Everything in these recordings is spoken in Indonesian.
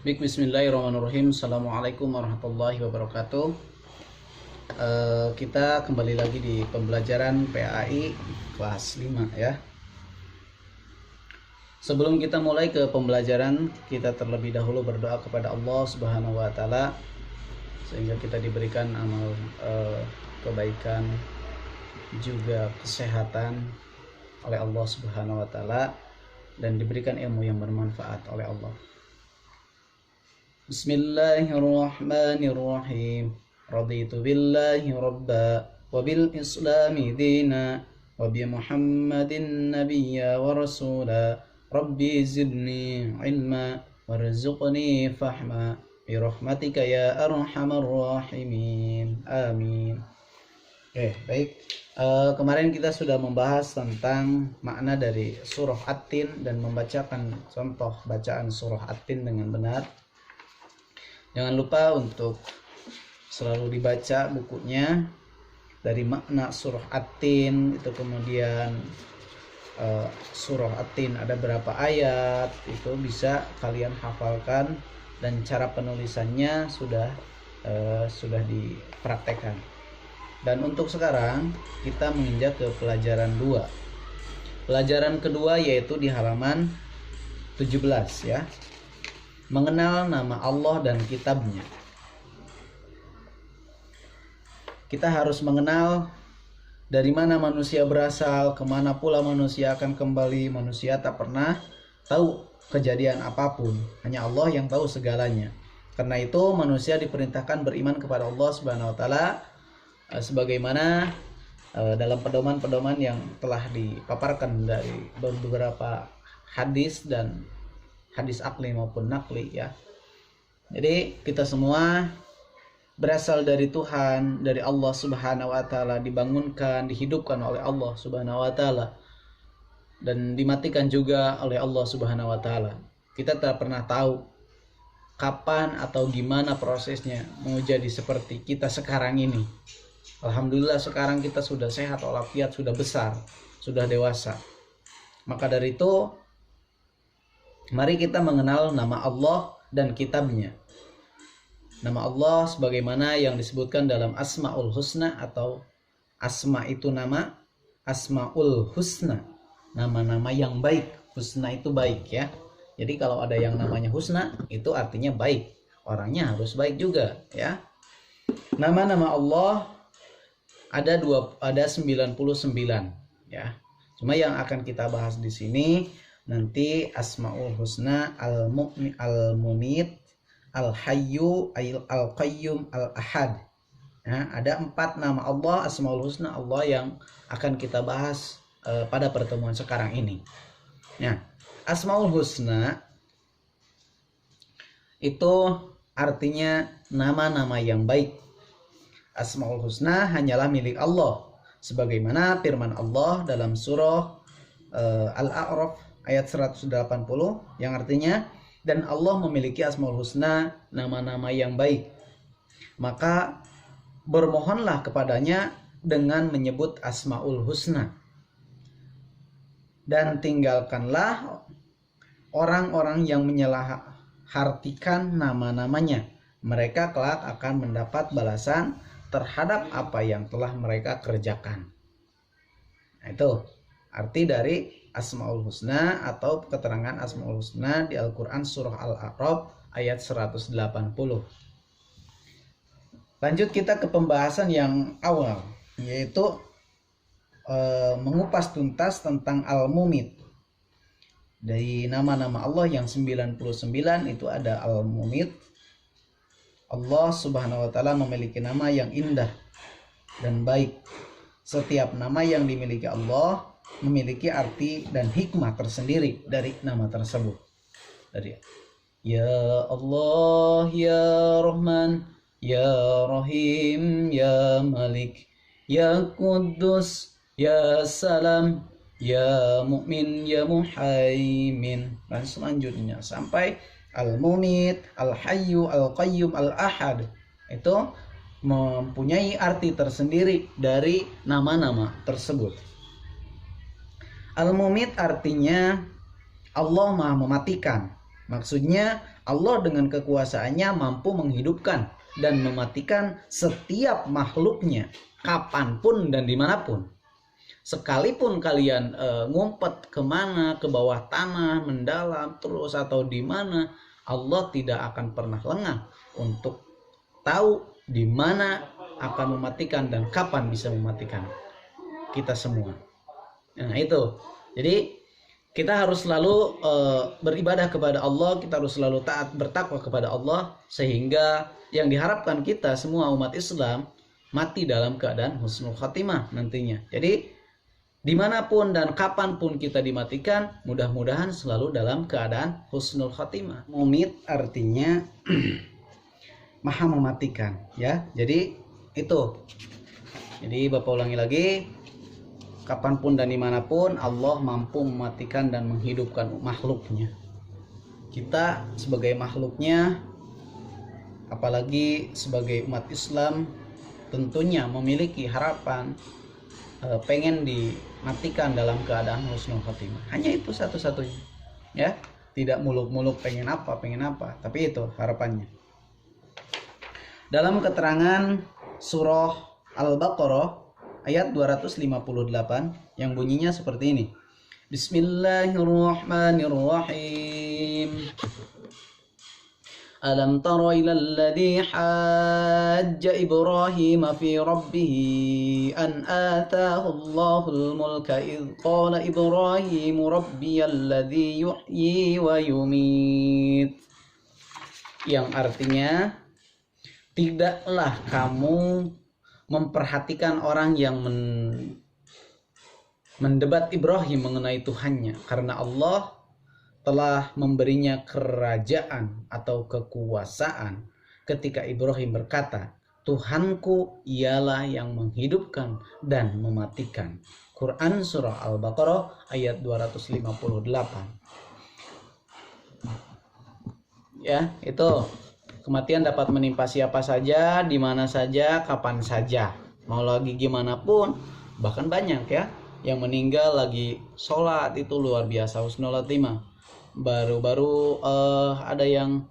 Baik, bismillahirrahmanirrahim. Assalamualaikum warahmatullahi wabarakatuh. Kita kembali lagi di pembelajaran PAI kelas 5 ya. Sebelum kita mulai ke pembelajaran, kita terlebih dahulu berdoa kepada Allah Subhanahu wa taala sehingga kita diberikan amal kebaikan juga kesehatan oleh Allah Subhanahu wa taala dan diberikan ilmu yang bermanfaat oleh Allah. Bismillahirrahmanirrahim. Raditu billahi rabba wa bil islami dina wa bi Muhammadin nabiyya wa rasula. Rabbi zidni ilma warzuqni fahma bi rahmatika ya arhamar rahimin. Amin. Baik. Kemarin kita sudah membahas tentang makna dari surah At-Tin dan membacakan contoh bacaan surah At-Tin dengan benar. Jangan lupa untuk selalu dibaca bukunya dari makna surah At-Tin itu, kemudian surah At-Tin ada berapa ayat, itu bisa kalian hafalkan dan cara penulisannya sudah dipraktekkan. Dan untuk sekarang kita menginjak ke pelajaran 2. Pelajaran kedua yaitu di halaman 17 ya. Mengenal nama Allah dan kitabnya. Kita harus mengenal dari mana manusia berasal, kemana pula manusia akan kembali. Manusia tak pernah tahu kejadian apapun, hanya Allah yang tahu segalanya. Karena itu manusia diperintahkan beriman kepada Allah Subhanahu wa taala sebagaimana dalam pedoman-pedoman yang telah dipaparkan dari beberapa hadis dan hadis akli maupun nakli ya. Jadi kita semua berasal dari Tuhan, dari Allah Subhanahu wa taala, dibangunkan, dihidupkan oleh Allah Subhanahu wa taala dan dimatikan juga oleh Allah Subhanahu wa taala. Kita tak pernah tahu kapan atau gimana prosesnya mau jadi seperti kita sekarang ini. Alhamdulillah sekarang kita sudah sehat walafiat, sudah besar, sudah dewasa. Maka dari itu mari kita mengenal nama Allah dan kitabnya. Nama Allah sebagaimana yang disebutkan dalam Asmaul Husna, atau asma itu nama, Asmaul Husna, nama-nama yang baik. Husna itu baik ya. Jadi kalau ada yang namanya Husna itu artinya baik. Orangnya harus baik juga ya. Nama-nama Allah ada 99 ya. Cuma yang akan kita bahas di sini nanti Asmaul Husna, Al-Mumit, Al-Hayyu, Al-Qayyum, Al-Ahad. Nah, ada 4 nama Allah, Asmaul Husna Allah yang akan kita bahas pada pertemuan sekarang ini. Nah, Asmaul Husna itu artinya nama-nama yang baik. Asmaul Husna hanyalah milik Allah. Sebagaimana firman Allah dalam surah Al-A'raf ayat 180 yang artinya, dan Allah memiliki Asmaul Husna, nama-nama yang baik. Maka bermohonlah kepadanya dengan menyebut Asmaul Husna. Dan tinggalkanlah orang-orang yang menyalahartikan nama-namanya. Mereka kelak akan mendapat balasan terhadap apa yang telah mereka kerjakan. Nah, itu arti dari Asmaul Husna atau keterangan Asmaul Husna di Al-Quran surah Al-A'raf ayat 180. Lanjut kita ke pembahasan yang awal, yaitu mengupas tuntas tentang Al-Mumit. Dari nama-nama Allah yang 99 itu ada Al-Mumit. Allah Subhanahu wa taala memiliki nama yang indah dan baik. Setiap nama yang dimiliki Allah memiliki arti dan hikmah tersendiri dari nama tersebut. Dari Ya Allah, Ya Rahman, Ya Rahim, Ya Malik, Ya Quddus, Ya Salam, Ya Mu'min, Ya Muhaimin, dan selanjutnya sampai Al-Mumit, Al-Hayyu, Al-Qayyum, Al-Ahad. Itu mempunyai arti tersendiri dari nama-nama tersebut. Al-Mumit artinya Allah Maha mematikan. Maksudnya Allah dengan kekuasaannya mampu menghidupkan dan mematikan setiap makhluknya kapanpun dan dimanapun. Sekalipun kalian ngumpet kemana, ke bawah tanah, mendalam terus atau di mana, Allah tidak akan pernah lengah untuk tahu di mana akan mematikan dan kapan bisa mematikan kita semua. Nah itu, jadi kita harus selalu beribadah kepada Allah, kita harus selalu taat bertakwa kepada Allah, sehingga yang diharapkan kita semua umat Islam mati dalam keadaan husnul khatimah nantinya. Jadi dimanapun dan kapanpun kita dimatikan, mudah-mudahan selalu dalam keadaan husnul khatimah. Mumit artinya maha mematikan, ya. Jadi itu. Jadi Bapak ulangi lagi, kapanpun dan dimanapun Allah mampu mematikan dan menghidupkan makhluknya. Kita sebagai makhluknya, apalagi sebagai umat Islam, tentunya memiliki harapan pengen dimatikan dalam keadaan husnul khotimah. Hanya itu satu-satunya, ya. Tidak muluk-muluk pengen apa, tapi itu harapannya. Dalam keterangan surah Al-Baqarah ayat 258 yang bunyinya seperti ini. Bismillahirrahmanirrahim. Alam tara ilal ladzi hajja Ibrahim fi rabbih an ataahu Allahul mulka idh qala Ibrahim rabbiyal ladzi yuhyi wa yumit. Yang artinya, tidaklah kamu memperhatikan orang yang mendebat Ibrahim mengenai Tuhannya, karena Allah telah memberinya kerajaan atau kekuasaan ketika Ibrahim berkata, Tuhanku ialah yang menghidupkan dan mematikan. Quran surah Al-Baqarah ayat 258. Ya, itu kematian dapat menimpa siapa saja, di mana saja, kapan saja, mau lagi gimana pun. Bahkan banyak ya yang meninggal lagi sholat, itu luar biasa husnul khatimah. Baru-baru ada yang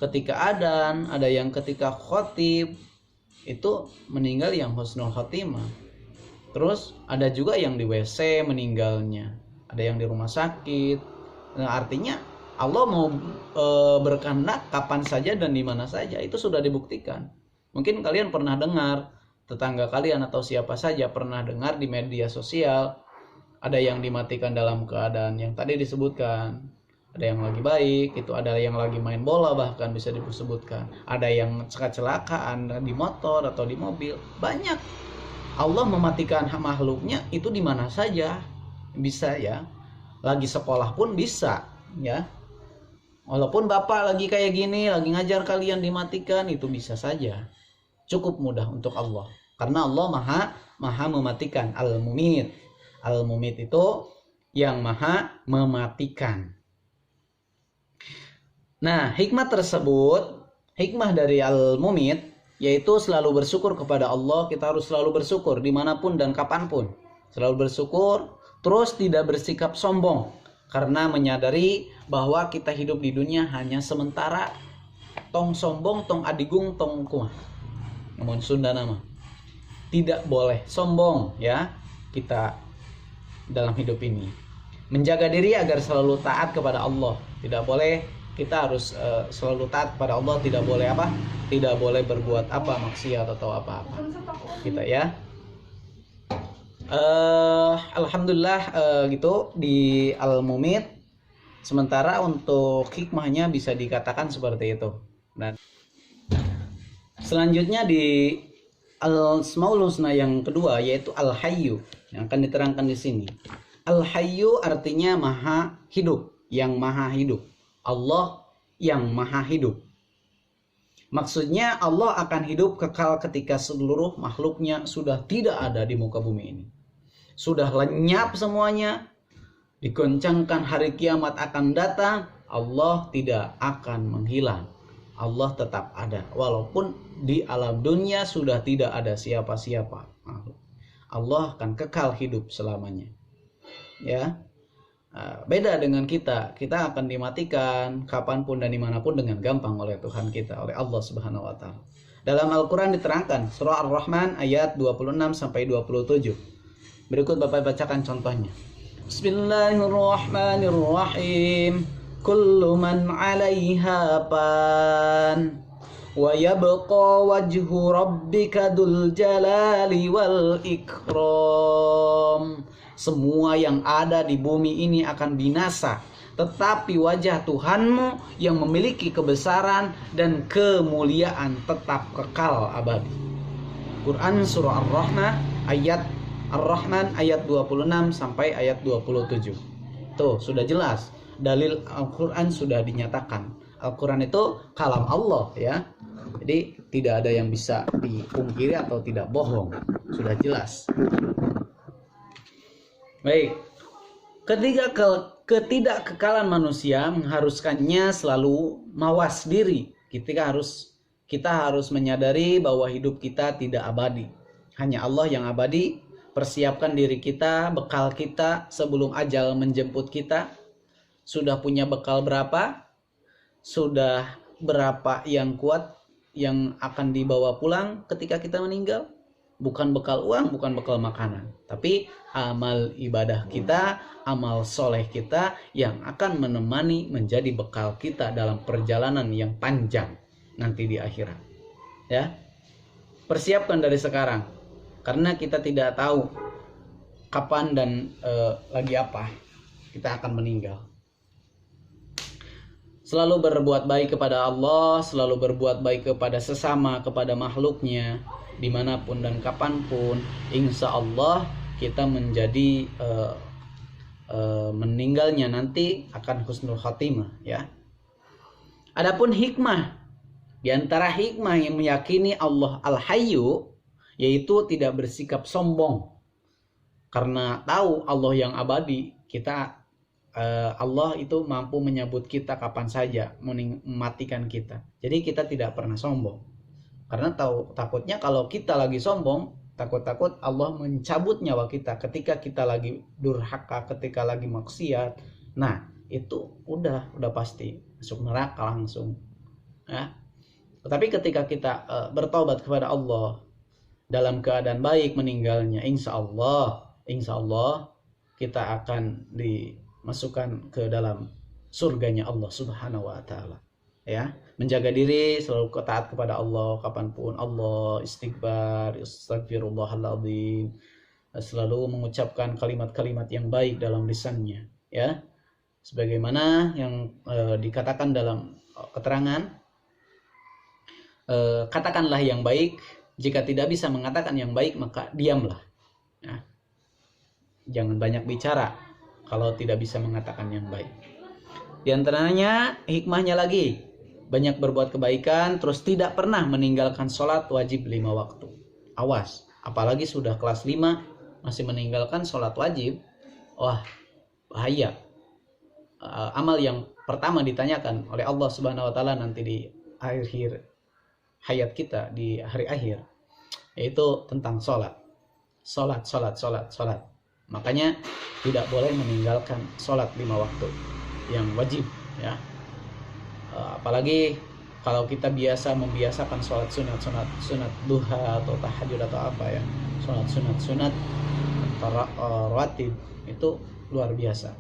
ketika adzan, ada yang ketika khotib, itu meninggal yang husnul khatimah. Terus ada juga yang di WC meninggalnya, ada yang di rumah sakit. Nah, artinya Allah mau berkehendak kapan saja dan di mana saja, itu sudah dibuktikan. Mungkin kalian pernah dengar, tetangga kalian atau siapa saja pernah dengar di media sosial, ada yang dimatikan dalam keadaan yang tadi disebutkan. Ada yang lagi baik, itu ada yang lagi main bola, bahkan bisa disebutkan. Ada yang kecelakaan di motor atau di mobil. Banyak. Allah mematikan makhluknya itu di mana saja bisa, ya. Lagi sekolah pun bisa, ya. Walaupun bapak lagi kayak gini, lagi ngajar kalian dimatikan, itu bisa saja. Cukup mudah untuk Allah. Karena Allah maha mematikan. Al-Mumit. Al-Mumit itu yang maha mematikan. Nah, hikmah tersebut, hikmah dari Al-Mumit, yaitu selalu bersyukur kepada Allah. Kita harus selalu bersyukur dimanapun dan kapanpun. Selalu bersyukur, terus tidak bersikap sombong. Karena menyadari bahwa kita hidup di dunia hanya sementara. Tong sombong, tong adigung, tong kumah. Namun Sunda nama. Tidak boleh sombong, ya, kita dalam hidup ini. Menjaga diri agar selalu taat kepada Allah. Tidak boleh, kita harus selalu taat kepada Allah, tidak boleh apa? Tidak boleh berbuat apa, maksiat atau apa-apa. Kita, ya. Alhamdulillah gitu di Al-Mumit. Sementara untuk hikmahnya bisa dikatakan seperti itu. Dan selanjutnya di Al-Asmaul Husna yang kedua, yaitu Al-Hayyu, yang akan diterangkan di sini. Al-Hayyu artinya maha hidup, yang maha hidup. Allah yang maha hidup. Maksudnya Allah akan hidup kekal ketika seluruh makhluknya sudah tidak ada di muka bumi ini. Sudah lenyap semuanya. Digoncangkan hari kiamat akan datang, Allah tidak akan menghilang. Allah tetap ada. Walaupun di alam dunia sudah tidak ada siapa-siapa makhluk. Allah akan kekal hidup selamanya. Ya. Beda dengan kita akan dimatikan kapanpun dan dimanapun dengan gampang oleh Tuhan kita, oleh Allah Subhanahu Wa Taala. Dalam Al-Quran diterangkan surah Ar-Rahman ayat 26 sampai 27. Berikut Bapak bacakan contohnya. Bismillahirrahmanirrahim. Kullu man 'alaiha fan wa yabqa wajhu rabbika dzul jalali wal ikram. Semua yang ada di bumi ini akan binasa, tetapi wajah Tuhanmu yang memiliki kebesaran dan kemuliaan tetap kekal abadi. Quran surah Ar-Rahman ayat 26 sampai ayat 27. Tuh, sudah jelas. Dalil Al-Quran sudah dinyatakan. Al-Quran itu kalam Allah ya. Jadi tidak ada yang bisa dipungkiri atau tidak bohong. Sudah jelas. Baik. Ketidakkekalan manusia mengharuskannya selalu mawas diri. Kita harus menyadari bahwa hidup kita tidak abadi. Hanya Allah yang abadi. Persiapkan diri kita, bekal kita sebelum ajal menjemput kita. Sudah punya bekal berapa? Sudah berapa yang kuat yang akan dibawa pulang ketika kita meninggal? Bukan bekal uang, bukan bekal makanan, tapi amal ibadah kita, amal soleh kita yang akan menemani menjadi bekal kita dalam perjalanan yang panjang nanti di akhirat. Ya, persiapkan dari sekarang, karena kita tidak tahu kapan dan lagi apa kita akan meninggal. Selalu berbuat baik kepada Allah, selalu berbuat baik kepada sesama, kepada makhluknya, dimanapun dan kapanpun. Insya Allah kita menjadi meninggalnya nanti akan husnul khatimah ya. Adapun hikmah, diantara hikmah yang meyakini Allah Al-Hayyu, yaitu tidak bersikap sombong. Karena tahu Allah yang abadi, Allah itu mampu menyambut kita kapan saja, mematikan kita. Jadi kita tidak pernah sombong. Karena takutnya kalau kita lagi sombong, takut Allah mencabut nyawa kita ketika kita lagi durhaka, ketika lagi maksiat. Nah, itu udah pasti masuk neraka langsung. Ya. Tetapi ketika kita bertobat kepada Allah dalam keadaan baik meninggalnya, insya Allah kita akan dimasukkan ke dalam surganya Allah Subhanahu Wa Taala. Ya, menjaga diri, selalu taat kepada Allah kapanpun. Allah, istighfar, astagfirullahaladzim, selalu mengucapkan kalimat-kalimat yang baik dalam lisannya ya, sebagaimana yang dikatakan dalam keterangan, katakanlah yang baik, jika tidak bisa mengatakan yang baik maka diamlah ya. Jangan banyak bicara kalau tidak bisa mengatakan yang baik. Di antaranya hikmahnya lagi, banyak berbuat kebaikan, terus tidak pernah meninggalkan sholat wajib 5 waktu. Awas, apalagi sudah kelas 5 masih meninggalkan sholat wajib. Wah, bahaya. Amal yang pertama ditanyakan oleh Allah Subhanahu Wa Taala nanti di akhir hayat kita, di hari akhir, yaitu tentang sholat. Sholat. Makanya tidak boleh meninggalkan sholat 5 waktu yang wajib ya. Apalagi kalau kita membiasakan sholat sunat duha atau tahajud atau apa ya, sholat sunat rawatib, itu luar biasa.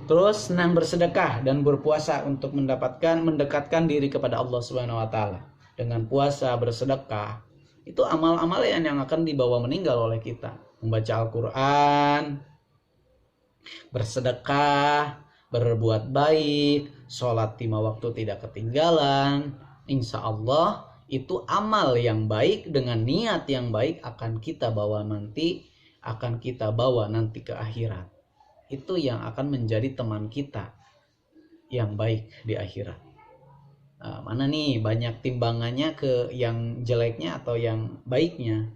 Terus senang bersedekah dan berpuasa untuk mendekatkan diri kepada Allah Subhanahu Wa Taala. Dengan puasa, bersedekah, itu amal-amal yang akan dibawa meninggal oleh kita. Membaca Al-Quran, bersedekah, berbuat baik, sholat 5 waktu tidak ketinggalan. Insya Allah itu amal yang baik dengan niat yang baik akan kita bawa nanti ke akhirat. Itu yang akan menjadi teman kita yang baik di akhirat. Mana nih banyak timbangannya ke yang jeleknya atau yang baiknya.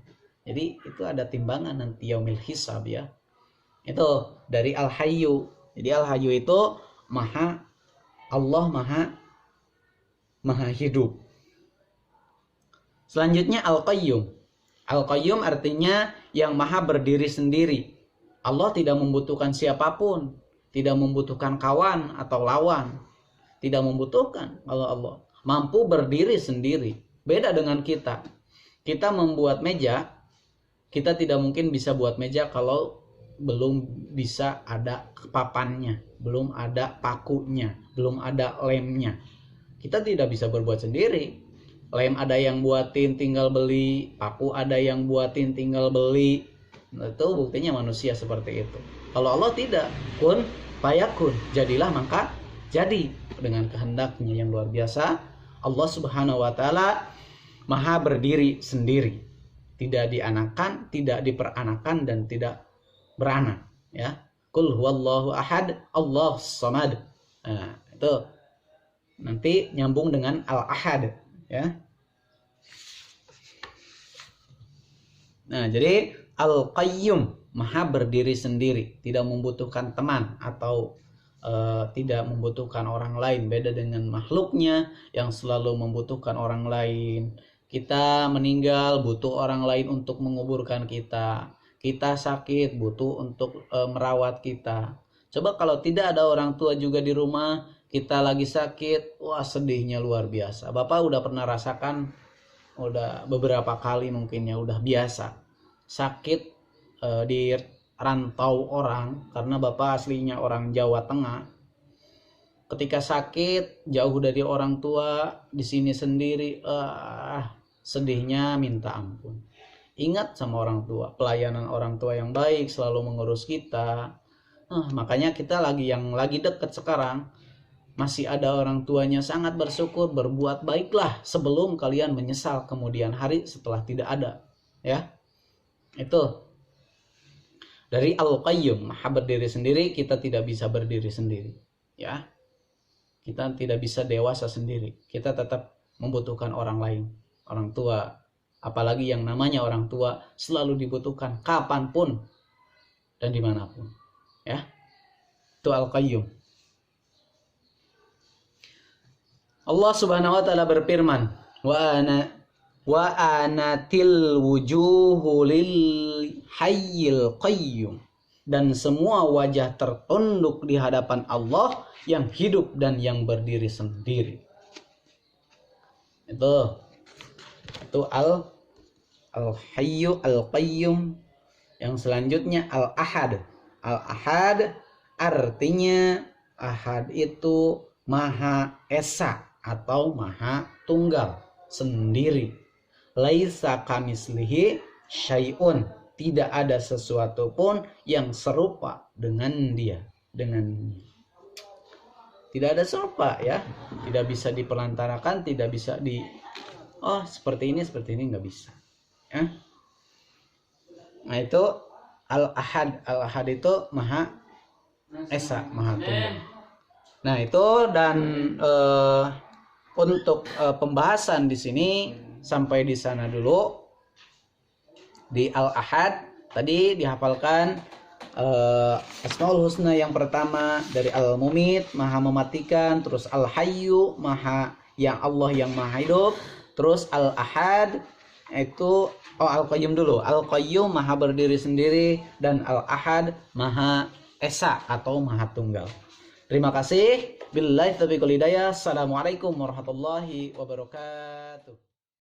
Jadi itu ada timbangan nanti yaumil hisab ya. Itu dari Al-Hayyu. Jadi Al-Hayyu itu Allah maha hidup. Selanjutnya Al-Qayyum. Al-Qayyum artinya yang maha berdiri sendiri. Allah tidak membutuhkan siapapun. tidak membutuhkan kawan atau lawan, tidak membutuhkan. Kalau Allah mampu berdiri sendiri. Beda dengan kita. Kita membuat meja, kita tidak mungkin bisa buat meja kalau belum bisa ada papannya, belum ada pakunya, belum ada lemnya. Kita tidak bisa berbuat sendiri. Lem ada yang buatin tinggal beli, paku ada yang buatin tinggal beli. Itu buktinya manusia seperti itu. Kalau Allah tidak, kun fayakun, jadilah maka jadi, dengan kehendaknya yang luar biasa. Allah Subhanahu wa taala maha berdiri sendiri, tidak dianakan, tidak diperanakan, dan tidak beranak, ya. Qul huwallahu ahad, Allahus samad. Nah, itu nanti nyambung dengan al-ahad, ya. Nah, jadi al-qayyum, maha berdiri sendiri, tidak membutuhkan teman atau tidak membutuhkan orang lain. Beda dengan makhluknya yang selalu membutuhkan orang lain. Kita meninggal butuh orang lain untuk menguburkan kita. Kita sakit butuh untuk merawat kita. Coba kalau tidak ada orang tua juga di rumah, kita lagi sakit, wah sedihnya luar biasa. Bapak udah pernah rasakan, udah beberapa kali mungkin ya, udah biasa sakit di rantau orang, karena Bapak aslinya orang Jawa Tengah. Ketika sakit jauh dari orang tua, di sini sendiri, sedihnya minta ampun. Ingat sama orang tua, pelayanan orang tua yang baik selalu mengurus kita. Makanya kita yang lagi deket sekarang, masih ada orang tuanya, sangat bersyukur, berbuat baiklah sebelum kalian menyesal kemudian hari setelah tidak ada, ya. Itu dari Al-Qayyum, maha berdiri sendiri. Kita tidak bisa berdiri sendiri, ya. Kita tidak bisa dewasa sendiri. Kita tetap membutuhkan orang lain, orang tua. Apalagi yang namanya orang tua selalu dibutuhkan kapanpun dan dimanapun, ya. Itu Al-Qayyum. Allah Subhanahu wa taala berfirman, wa anatil wujuhu lil hayyil qayyum, dan semua wajah tertunduk di hadapan Allah yang hidup dan yang berdiri sendiri. Itu al-hayyu al-qayyum. Yang selanjutnya al-ahad. Al-ahad artinya, ahad itu maha esa atau maha tunggal, sendiri. Laisa kamislihi syai'un, tidak ada sesuatu pun yang serupa dengan dia, tidak ada serupa, ya. Tidak bisa diperantarakan, tidak bisa seperti ini nggak bisa, ya. Nah, itu al-ahad. Al-ahad itu maha esa, maha tunggal. Nah, itu, dan untuk pembahasan di sini sampai di sana dulu. Di al-ahad tadi dihafalkan Asmaul Husna yang pertama dari al-mumit, maha mematikan, terus al-hayyu, maha yang Allah yang maha hidup, terus al-ahad itu al-qayyum dulu. Al-qayyum maha berdiri sendiri, dan al-ahad maha esa atau maha tunggal. Terima kasih. Billahi taufiq wal hidayah. Assalamualaikum warahmatullahi wabarakatuh.